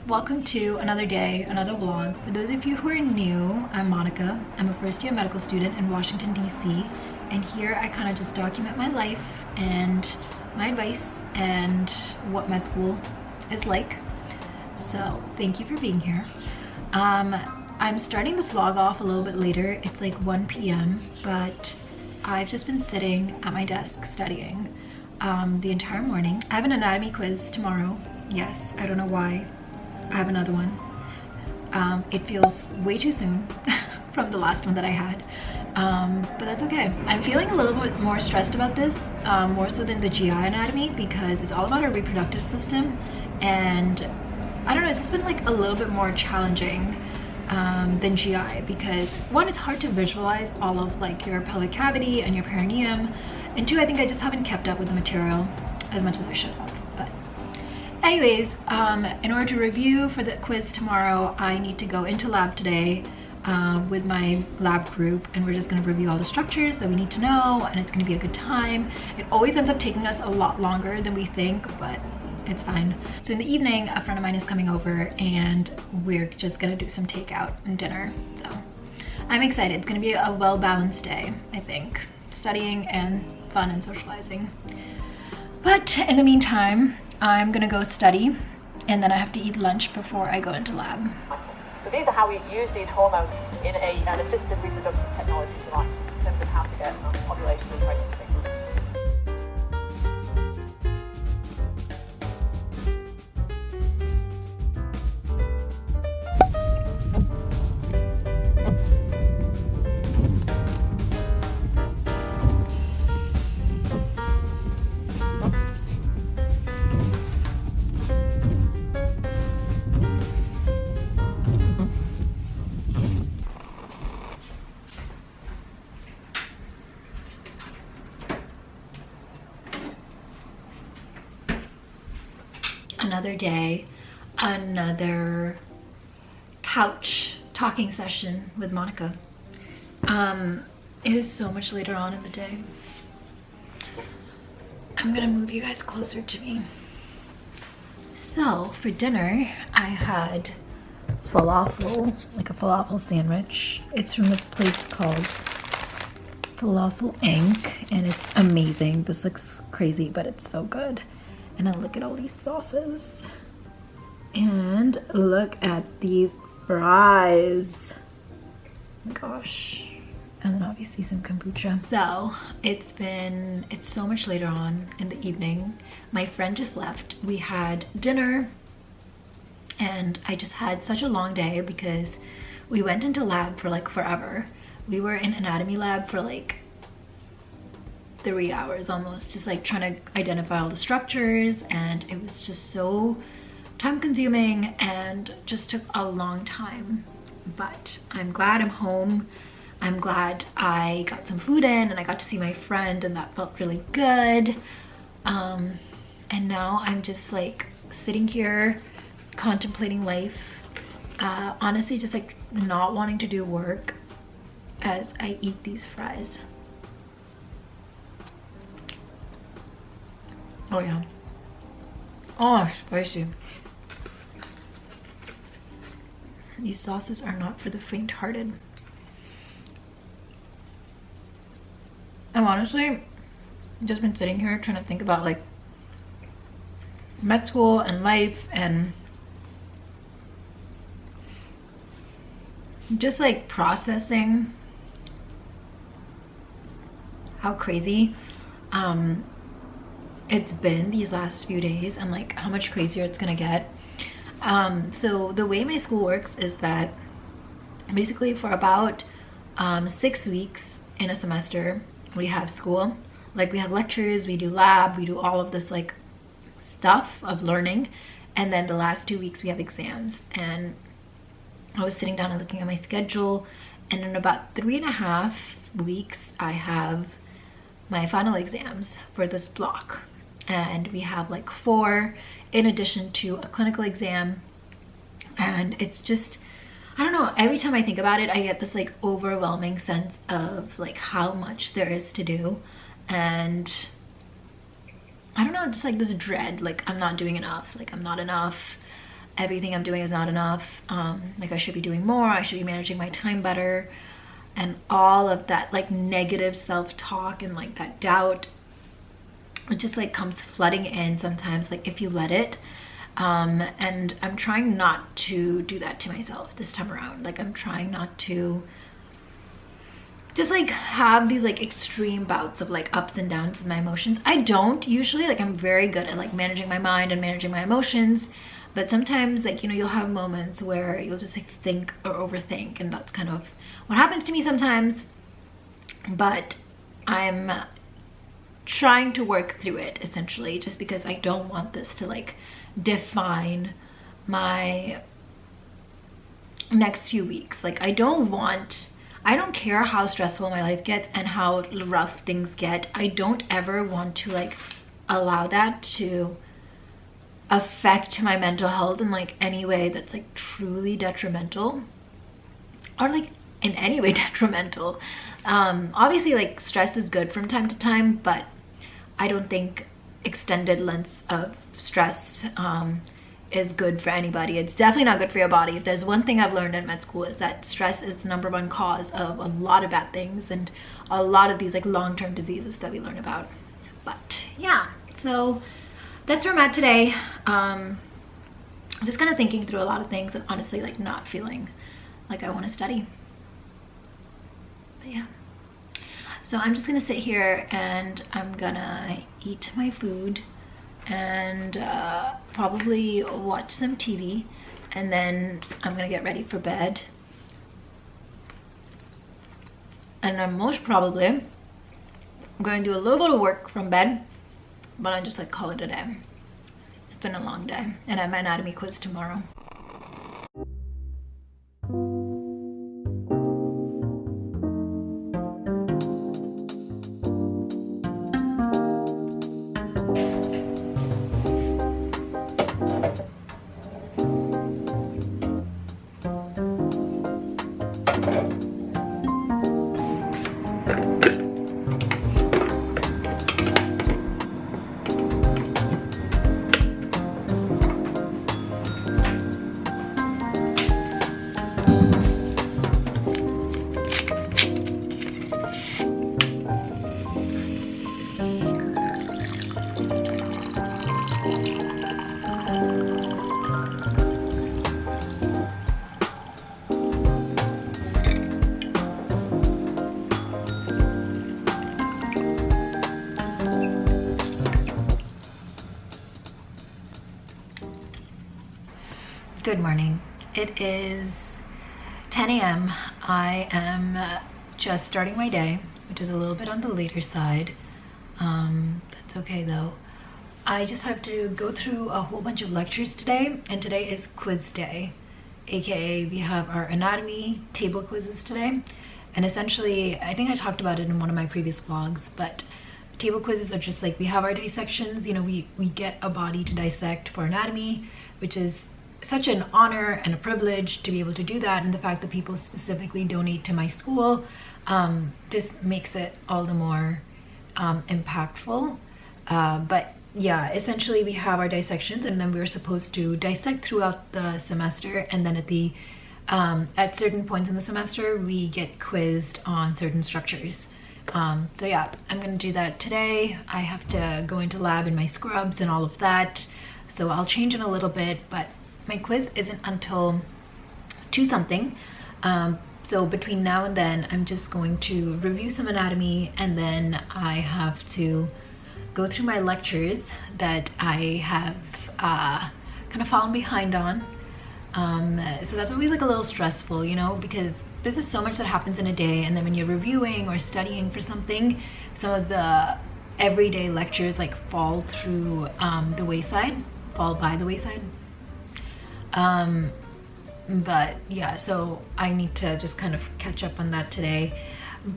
welcome to another day, another vlog. For those of you who are new, I'm Monica. I'm a first-year medical student in Washington, D.C. And here I kind of just document my life and my advice and what med school is like. So thank you for being here. I'm starting this vlog off a little bit later. It's like 1 p.m. but I've just been sitting at my desk studying the entire morning. I have an anatomy quiz tomorrow. Yes, I don't know why I have another one. It feels way too soon from the last one that I had, but that's okay. I'm feeling a little bit more stressed about this, more so than the GI anatomy, because it's all about our reproductive system, and I don't know, it's just been like a little bit more challenging than GI, because one, it's hard to visualize all of like your pelvic cavity and your perineum, and two, I think I just haven't kept up with the material as much as I should have. But anyways, in order to review for the quiz tomorrow, I need to go into lab today with my lab group, and we're just going to review all the structures that we need to know, and it's going to be a good time. It always ends up taking us a lot longer than we think, but it's fine. So in the evening, a friend of mine is coming over and we're just gonna do some takeout and dinner. So I'm excited. It's gonna be a well-balanced day, I think. Studying and fun and socializing. But in the meantime, I'm gonna go study, and then I have to eat lunch before I go into lab. So these are how we use these hormones in an assisted reproductive technology, if you like, in terms of how to get ovulation and pregnancy. Another day, another couch talking session with Monica. It is so much later on in the day. I'm gonna move you guys closer to me. So for dinner, I had falafel, like a falafel sandwich. It's from this place called Falafel Inc. and it's amazing. This looks crazy, but it's so good. And then look at all these sauces. And look at these fries. Oh my gosh. And then obviously some kombucha. So it's so much later on in the evening. My friend just left. We had dinner and I just had such a long day because we went into lab for like forever. We were in anatomy lab for like 3 hours almost, just like trying to identify all the structures, and it was just so time consuming and just took a long time. But I'm glad I'm home. I'm glad I got some food in and I got to see my friend, and that felt really good. And now I'm just like sitting here contemplating life, honestly just like not wanting to do work as I eat these fries. Oh yeah. Oh, spicy. These sauces are not for the faint-hearted. I've honestly just been sitting here trying to think about like med school and life, and just like processing how crazy it's been these last few days, and like how much crazier it's gonna get. So the way my school works is that basically for about 6 weeks in a semester we have school, like we have lectures, we do lab, we do all of this like stuff of learning, and then the last 2 weeks we have exams. And I was sitting down and looking at my schedule, and in about 3.5 weeks I have my final exams for this block, and we have like 4 in addition to a clinical exam. And it's just, I don't know, every time I think about it I get this like overwhelming sense of like how much there is to do, and I don't know, just like this dread, like I'm not doing enough, like I'm not enough. everything I'm doing is not enough. Like I should be doing more, I should be managing my time better, and all of that like negative self-talk and like that doubt, it just like comes flooding in sometimes, like if you let it. And I'm trying not to do that to myself this time around. Like I'm trying not to just like have these like extreme bouts of like ups and downs with my emotions. I don't usually, like I'm very good at like managing my mind and managing my emotions, but sometimes like, you know, you'll have moments where you'll just like think or overthink, and that's kind of what happens to me sometimes. But I'm trying to work through it, essentially, just because I don't want this to like define my next few weeks. Like I don't care how stressful my life gets and how rough things get. I don't ever want to like allow that to affect my mental health in like any way that's like truly detrimental, or like in any way detrimental. Obviously like stress is good from time to time, but I don't think extended lengths of stress is good for anybody. It's definitely not good for your body. If there's one thing I've learned in med school, is that stress is the #1 cause of a lot of bad things and a lot of these like long-term diseases that we learn about. But yeah, so that's where I'm at today. Just kind of thinking through a lot of things and honestly like not feeling like I want to study. But yeah, so I'm just gonna sit here and I'm gonna eat my food and probably watch some TV, and then I'm gonna get ready for bed, and I'm most probably going to do a little bit of work from bed, but I just like call it a day. It's been a long day, and I have my anatomy quiz tomorrow. Good morning. It is 10 a.m. I am just starting my day, which is a little bit on the later side. That's okay though. I just have to go through a whole bunch of lectures today, and today is quiz day, aka we have our anatomy table quizzes today. And essentially, I think I talked about it in one of my previous vlogs, but table quizzes are just like, we have our dissections, you know, we get a body to dissect for anatomy, which is such an honor and a privilege to be able to do that, and the fact that people specifically donate to my school just makes it all the more impactful. But yeah, essentially we have our dissections, and then we're supposed to dissect throughout the semester, and then at certain points in the semester we get quizzed on certain structures. So yeah, I'm gonna do that today. I have to go into lab in my scrubs and all of that, so I'll change it a little bit, but my quiz isn't until 2 something. So between now and then, I'm just going to review some anatomy, and then I have to go through my lectures that I have kind of fallen behind on. So that's always like a little stressful, you know, because this is so much that happens in a day, and then when you're reviewing or studying for something, some of the everyday lectures like fall by the wayside. But yeah, so I need to just kind of catch up on that today.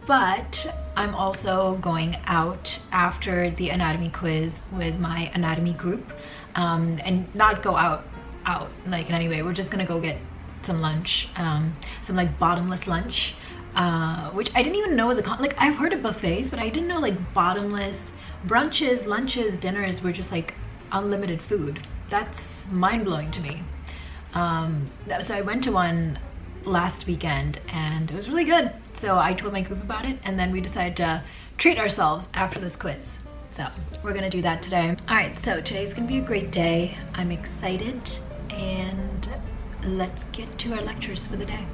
But I'm also going out after the anatomy quiz with my anatomy group, and not go out like in any way. We're just gonna go get some lunch, some like bottomless lunch, which I didn't even know was like, I've heard of buffets, but I didn't know like bottomless brunches, lunches, dinners were just like unlimited food. That's mind-blowing to me. So I went to one last weekend and it was really good. So I told my group about it and then we decided to treat ourselves after this quiz. So we're gonna do that today. All right, so today's gonna be a great day. I'm excited and let's get to our lectures for the day.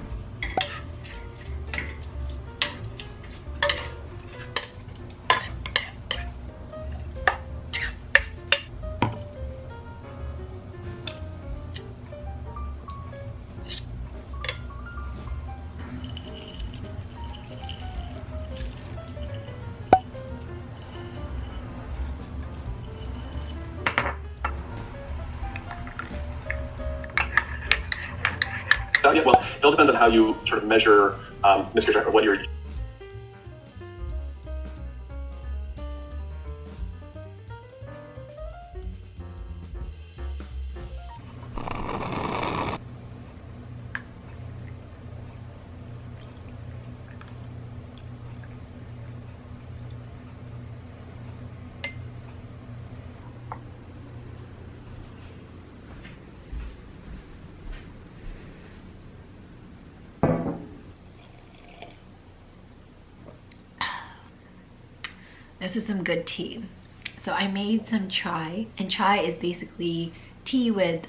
Yeah, well, it all depends on how you sort of measure miscarriage or what you're. This is some good tea. So I made some chai, and chai is basically tea with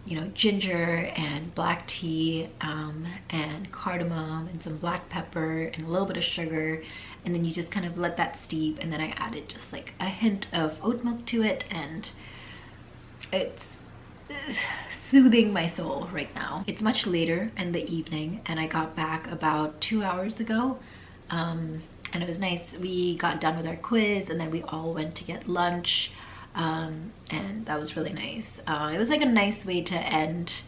you know, ginger and black tea and cardamom and some black pepper and a little bit of sugar, and then you just kind of let that steep, and then I added just like a hint of oat milk to it, and it's soothing my soul right now. It's much later in the evening and I got back about 2 hours ago. And it was nice. We got done with our quiz and then we all went to get lunch, and that was really nice. It was like a nice way to end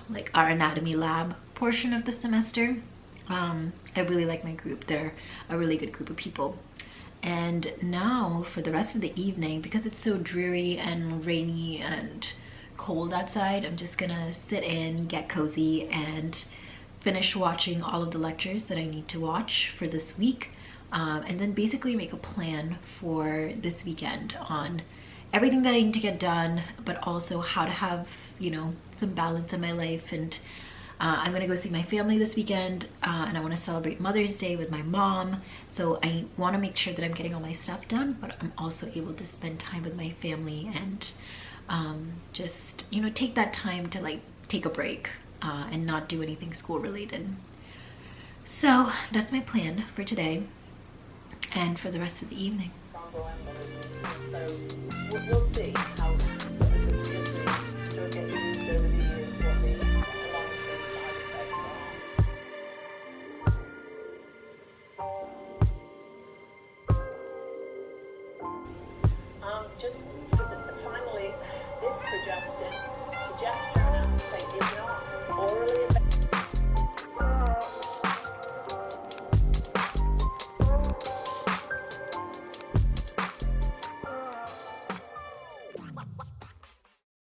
like our anatomy lab portion of the semester. I really like my group. They're a really good group of people. And now for the rest of the evening, because it's so dreary and rainy and cold outside, I'm just gonna sit in, get cozy, and finish watching all of the lectures that I need to watch for this week, and then basically make a plan for this weekend on everything that I need to get done, but also how to have, you know, some balance in my life. And I'm gonna go see my family this weekend, and I want to celebrate Mother's Day with my mom, so I want to make sure that I'm getting all my stuff done, but I'm also able to spend time with my family and just, you know, take that time to like take a break and not do anything school related. So that's my plan for today and for the rest of the evening. So we'll see how the